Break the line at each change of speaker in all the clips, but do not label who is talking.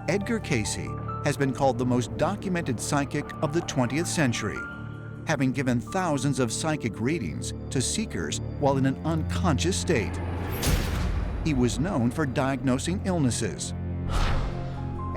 Edgar Cayce has been called the most documented psychic of the 20th century, having given thousands of psychic readings to seekers while in an unconscious state. He was known for diagnosing illnesses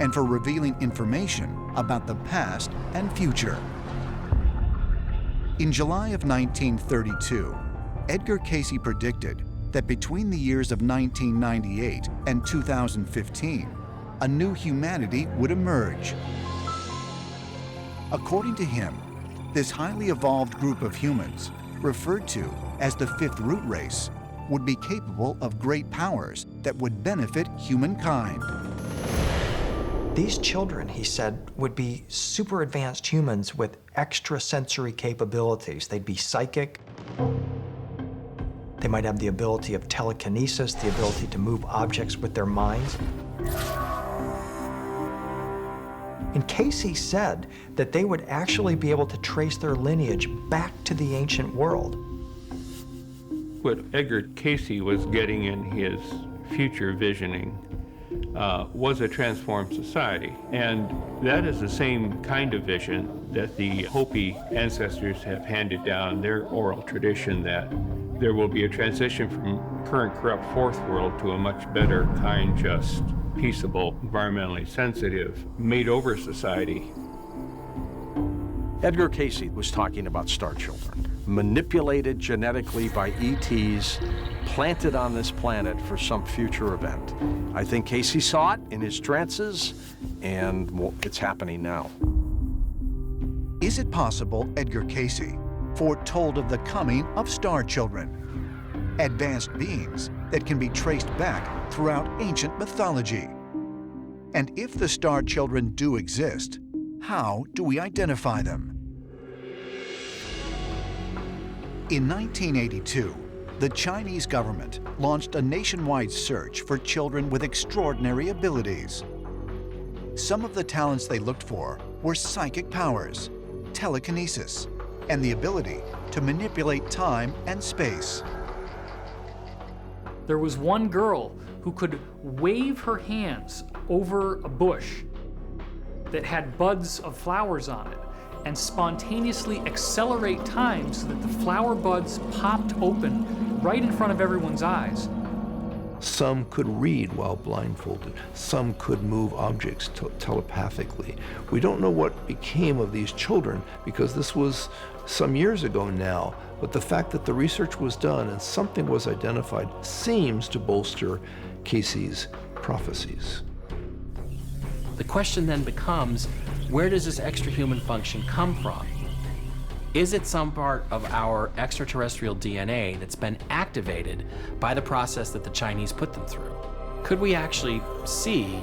and for revealing information about the past and future. In July of 1932, Edgar Cayce predicted that between the years of 1998 and 2015, a new humanity would emerge. According to him, this highly evolved group of humans, referred to as the fifth root race, would be capable of great powers that would benefit humankind.
These children, he said, would be super advanced humans with extrasensory capabilities. They'd be psychic. They might have the ability of telekinesis, the ability to move objects with their minds. And Cayce said that they would actually be able to trace their lineage back to the ancient world.
What Edgar Cayce was getting in his future visioning was a transformed society. And that is the same kind of vision that the Hopi ancestors have handed down, their oral tradition, that there will be a transition from current corrupt fourth world to a much better, kind, just, peaceable, environmentally sensitive, made-over society.
Edgar Cayce was talking about star children, manipulated genetically by ETs, planted on this planet for some future event. I think Cayce saw it in his trances, and it's happening now.
Is it possible Edgar Cayce foretold of the coming of star children, advanced beings that can be traced back throughout ancient mythology? And if the star children do exist, how do we identify them? In 1982, the Chinese government launched a nationwide search for children with extraordinary abilities. Some of the talents they looked for were psychic powers, telekinesis, and the ability to manipulate time and space.
There was one girl who could wave her hands over a bush that had buds of flowers on it and spontaneously accelerate time so that the flower buds popped open right in front of everyone's eyes.
Some could read while blindfolded. Some could move objects telepathically. We don't know what became of these children because this was some years ago now, but the fact that the research was done and something was identified seems to bolster Cayce's prophecies.
The question then becomes, where does this extrahuman function come from? Is it some part of our extraterrestrial DNA that's been activated by the process that the Chinese put them through? Could we actually see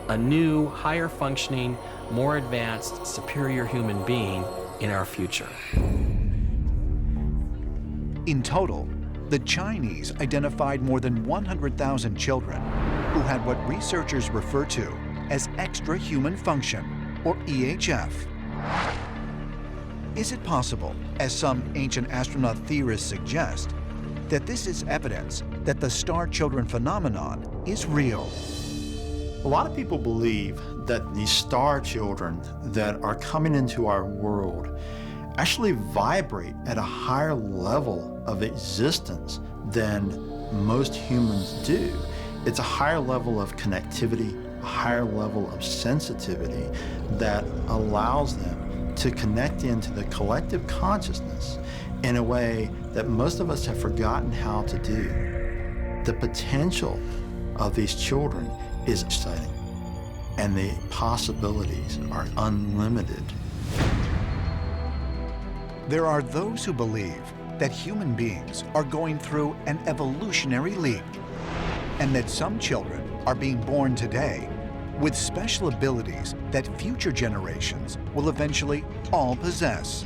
a new, higher functioning, more advanced, superior human being in our future?
In total, the Chinese identified more than 100,000 children who had what researchers refer to as extra-human function, or EHF. Is it possible, as some ancient astronaut theorists suggest, that this is evidence that the star children phenomenon is real?
A lot of people believe that these star children that are coming into our world actually vibrate at a higher level of existence than most humans do. It's a higher level of connectivity, a higher level of sensitivity that allows them to connect into the collective consciousness in a way that most of us have forgotten how to do. The potential of these children is exciting, and the possibilities are unlimited.
There are those who believe that human beings are going through an evolutionary leap, and that some children are being born today with special abilities that future generations will eventually all possess.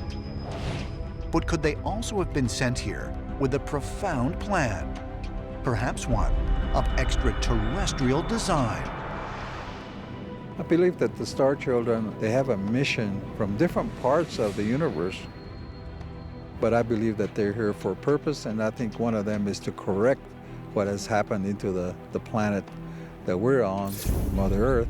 But could they also have been sent here with a profound plan, perhaps one of extraterrestrial design?
I believe that the star children, they have a mission from different parts of the universe, but I believe that they're here for a purpose, and I think one of them is to correct what has happened into the planet that we're on, Mother Earth.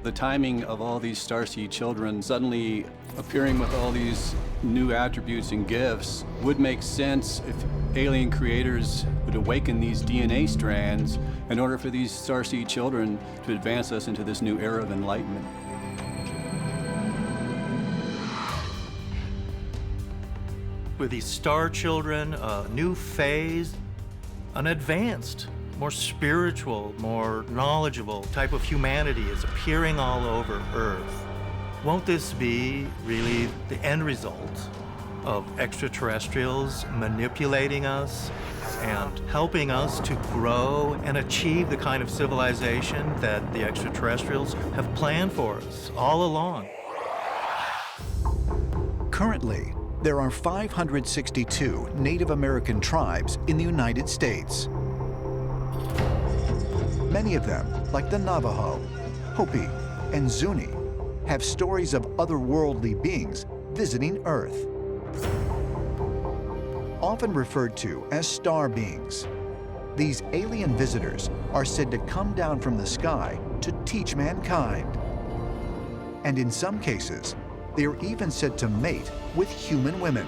The timing of all these starseed children suddenly appearing with all these new attributes and gifts would make sense if alien creators would awaken these DNA strands in order for these starseed children to advance us into this new era of enlightenment.
With these star children, a new phase, an advanced, more spiritual, more knowledgeable type of humanity is appearing all over Earth. Won't this be really the end result of extraterrestrials manipulating us and helping us to grow and achieve the kind of civilization that the extraterrestrials have planned for us all along?
Currently, there are 562 Native American tribes in the United States. Many of them, like the Navajo, Hopi, and Zuni, have stories of otherworldly beings visiting Earth. Often referred to as star beings, these alien visitors are said to come down from the sky to teach mankind. And in some cases, they are even said to mate with human women,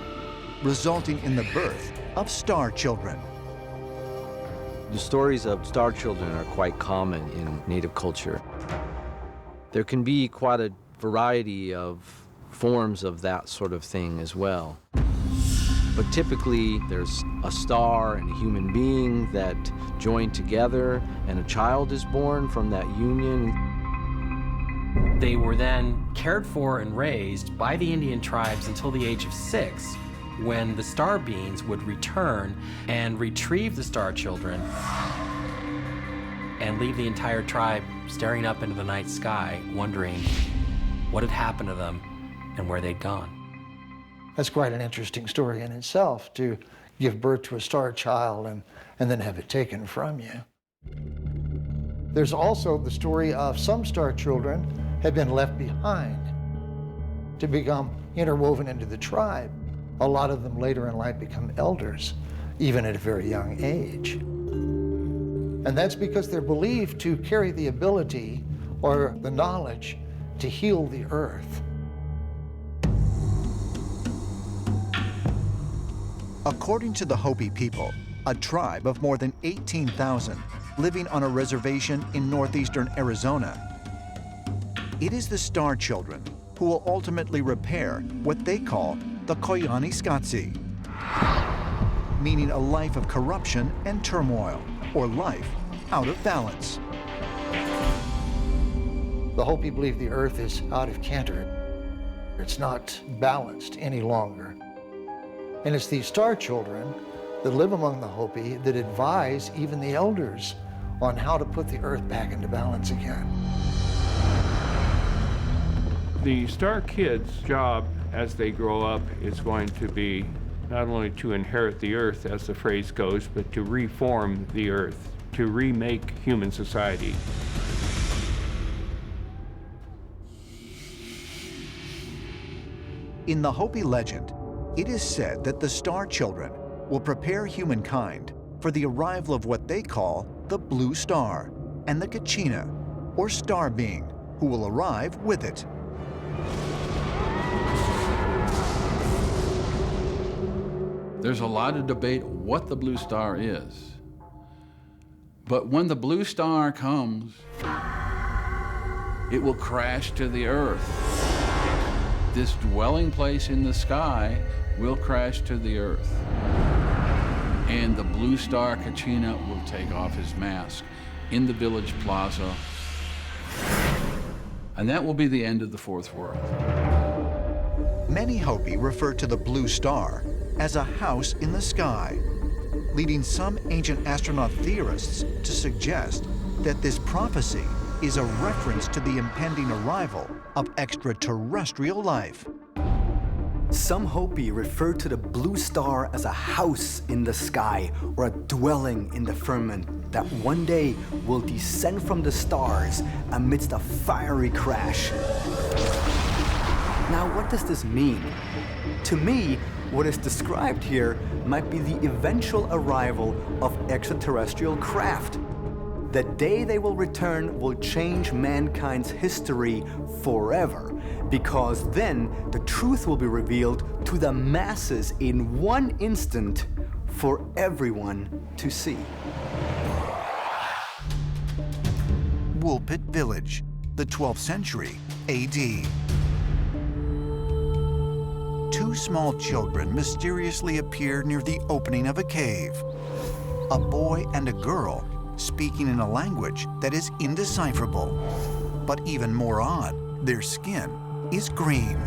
resulting in the birth of star children.
The stories of star children are quite common in Native culture. There can be quite a variety of forms of that sort of thing as well. But typically, there's a star and a human being that join together, and a child is born from that union.
They were then cared for and raised by the Indian tribes until the age of 6, when the star beings would return and retrieve the star children and leave the entire tribe staring up into the night sky, wondering what had happened to them and where they'd gone.
That's quite an interesting story in itself, to give birth to a star child and then have it taken from you. There's also the story of some star children had been left behind to become interwoven into the tribe. A lot of them later in life become elders, even at a very young age. And that's because they're believed to carry the ability or the knowledge to heal the earth.
According to the Hopi people, a tribe of more than 18,000 living on a reservation in northeastern Arizona, it is the star children who will ultimately repair what they call the Koyani Skatsi, meaning a life of corruption and turmoil, or life out of balance.
The Hopi believe the earth is out of canter. It's not balanced any longer. And it's these star children that live among the Hopi that advise even the elders on how to put the earth back into balance again.
The star kids' job as they grow up is going to be not only to inherit the earth, as the phrase goes, but to reform the earth, to remake human society.
In the Hopi legend, it is said that the star children will prepare humankind for the arrival of what they call the blue star and the Kachina, or star being, who will arrive with it.
There's a lot of debate what the blue star is. But when the blue star comes, it will crash to the earth. This dwelling place in the sky will crash to the earth. And the blue star Kachina will take off his mask in the village plaza. And that will be the end of the fourth world.
Many Hopi refer to the blue star as a house in the sky, leading some ancient astronaut theorists to suggest that this prophecy is a reference to the impending arrival of extraterrestrial life.
Some Hopi refer to the blue star as a house in the sky or a dwelling in the firmament that one day will descend from the stars amidst a fiery crash. Now, what does this mean? To me, what is described here might be the eventual arrival of extraterrestrial craft. The day they will return will change mankind's history forever, because then the truth will be revealed to the masses in one instant for everyone to see.
Woolpit Village, the 12th century AD. Two small children mysteriously appear near the opening of a cave. A boy and a girl speaking in a language that is indecipherable. But even more odd, their skin is green.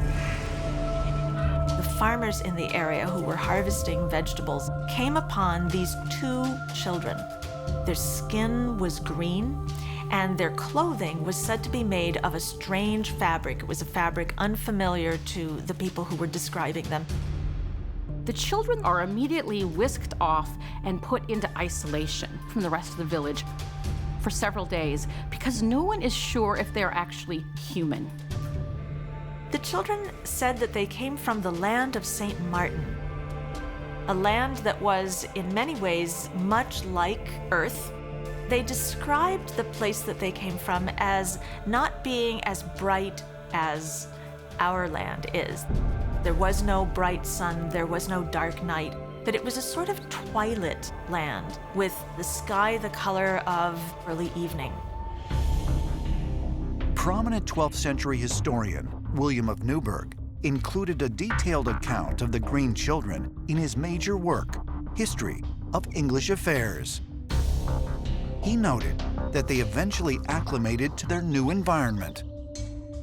The farmers in the area who were harvesting vegetables came upon these two children. Their skin was green, and their clothing was said to be made of a strange fabric. It was a fabric unfamiliar to the people who were describing them.
The children are immediately whisked off and put into isolation from the rest of the village for several days because no one is sure if they're actually human.
The children said that they came from the land of St. Martin, a land that was in many ways much like Earth. They described the place that they came from as not being as bright as our land is. There was no bright sun, there was no dark night, but it was a sort of twilight land with the sky the color of early evening.
Prominent 12th century historian William of Newburgh included a detailed account of the Green Children in his major work, History of English Affairs. He noted that they eventually acclimated to their new environment.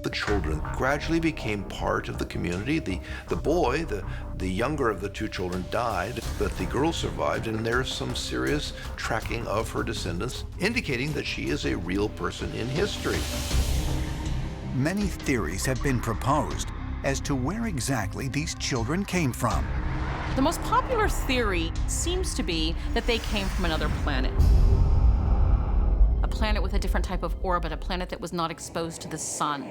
The children gradually became part of the community. The boy, the younger of the two children, died, but the girl survived, and there's some serious tracking of her descendants, indicating that she is a real person in history.
Many theories have been proposed as to where exactly these children came from.
The most popular theory seems to be that they came from another planet. A planet with a different type of orbit, a planet that was not exposed to the sun.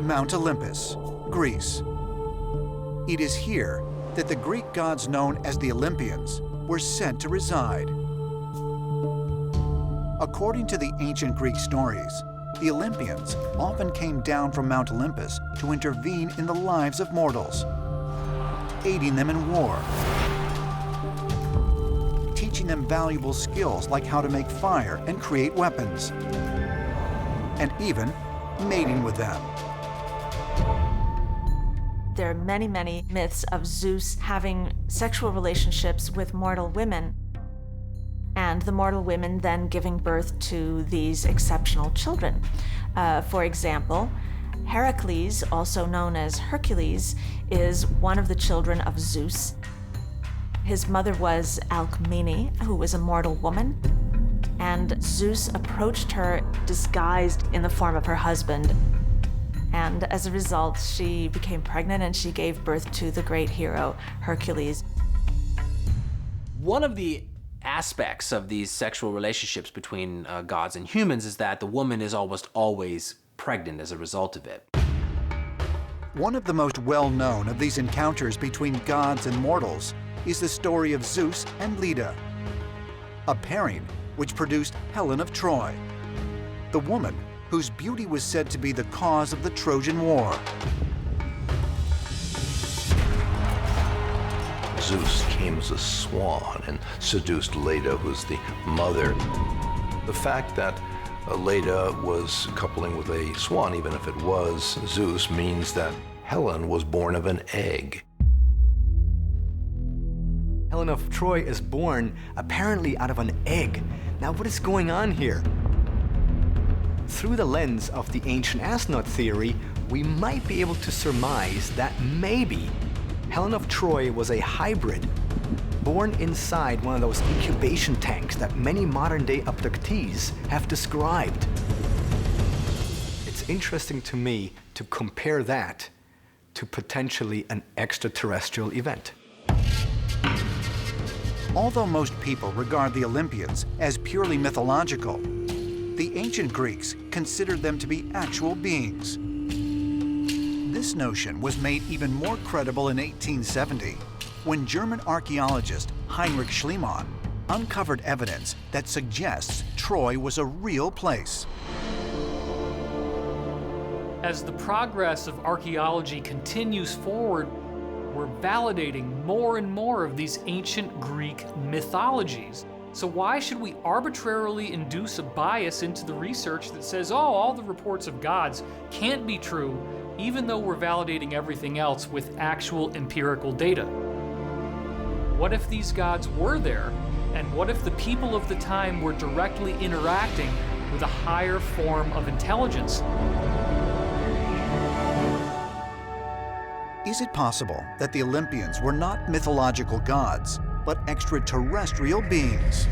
Mount Olympus, Greece. It is here that the Greek gods known as the Olympians were said to reside. According to the ancient Greek stories, the Olympians often came down from Mount Olympus to intervene in the lives of mortals, aiding them in war, teaching them valuable skills like how to make fire and create weapons, and even mating with them.
There are many, many myths of Zeus having sexual relationships with mortal women, and the mortal women then giving birth to these exceptional children. For example, Heracles, also known as Hercules, is one of the children of Zeus. His mother was Alcmene, who was a mortal woman, and Zeus approached her disguised in the form of her husband. And as a result, she became pregnant and she gave birth to the great hero, Hercules.
One of the aspects of these sexual relationships between gods and humans is that the woman is almost always pregnant as a result of it.
One of the most well-known of these encounters between gods and mortals is the story of Zeus and Leda, a pairing which produced Helen of Troy, the woman whose beauty was said to be the cause of the Trojan War.
Zeus came as a swan and seduced Leda, who's the mother. The fact that Leda was coupling with a swan, even if it was Zeus, means that Helen was born of an egg.
Helen of Troy is born apparently out of an egg. Now, what is going on here? Through the lens of the ancient astronaut theory, we might be able to surmise that maybe Helen of Troy was a hybrid born inside one of those incubation tanks that many modern-day abductees have described. It's interesting to me to compare that to potentially an extraterrestrial event.
Although most people regard the Olympians as purely mythological, the ancient Greeks considered them to be actual beings. This notion was made even more credible in 1870, when German archaeologist Heinrich Schliemann uncovered evidence that suggests Troy was a real place.
As the progress of archaeology continues forward, we're validating more and more of these ancient Greek mythologies. So why should we arbitrarily induce a bias into the research that says, oh, all the reports of gods can't be true, even though we're validating everything else with actual empirical data? What if these gods were there? And what if the people of the time were directly interacting with a higher form of intelligence?
Is it possible that the Olympians were not mythological gods, but extraterrestrial beings?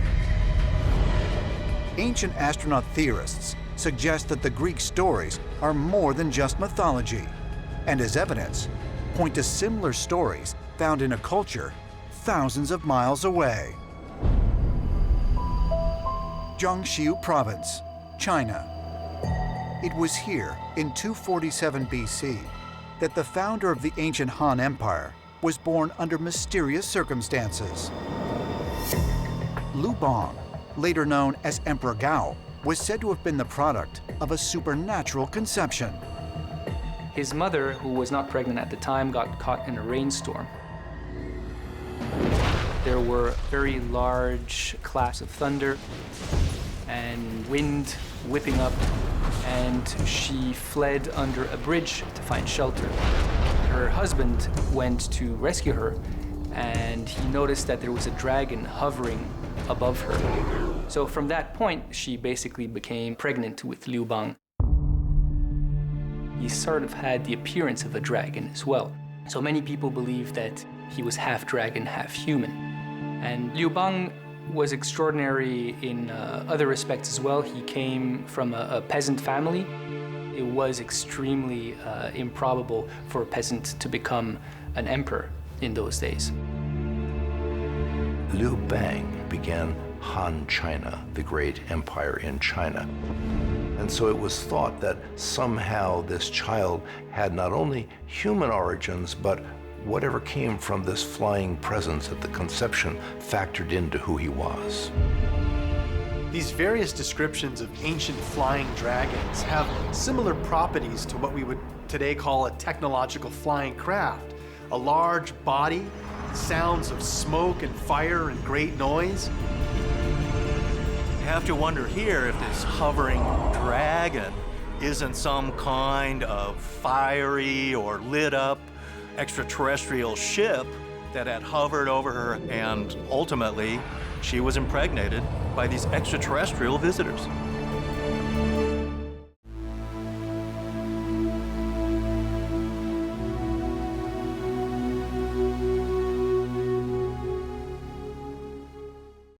Ancient astronaut theorists suggest that the Greek stories are more than just mythology, and as evidence, point to similar stories found in a culture thousands of miles away. Jiangsu Province, China. It was here in 247 BC that the founder of the ancient Han Empire was born under mysterious circumstances. Liu Bang, later known as Emperor Gao, was said to have been the product of a supernatural conception.
His mother, who was not pregnant at the time, got caught in a rainstorm. There were very large claps of thunder and wind whipping up, and she fled under a bridge to find shelter. Her husband went to rescue her, and he noticed that there was a dragon hovering above her. So from that point, she basically became pregnant with Liu Bang. He sort of had the appearance of a dragon as well. So many people believe that he was half dragon, half human. And Liu Bang was extraordinary in other respects as well. He came from a peasant family. It was extremely improbable for a peasant to become an emperor in those days.
Liu Bang began Han China, the great empire in China. And so it was thought that somehow this child had not only human origins, but whatever came from this flying presence at the conception factored into who he was.
These various descriptions of ancient flying dragons have similar properties to what we would today call a technological flying craft. A large body, sounds of smoke and fire and great noise.
You have to wonder here if this hovering dragon isn't some kind of fiery or lit up extraterrestrial ship that had hovered over her, and ultimately she was impregnated by these extraterrestrial visitors.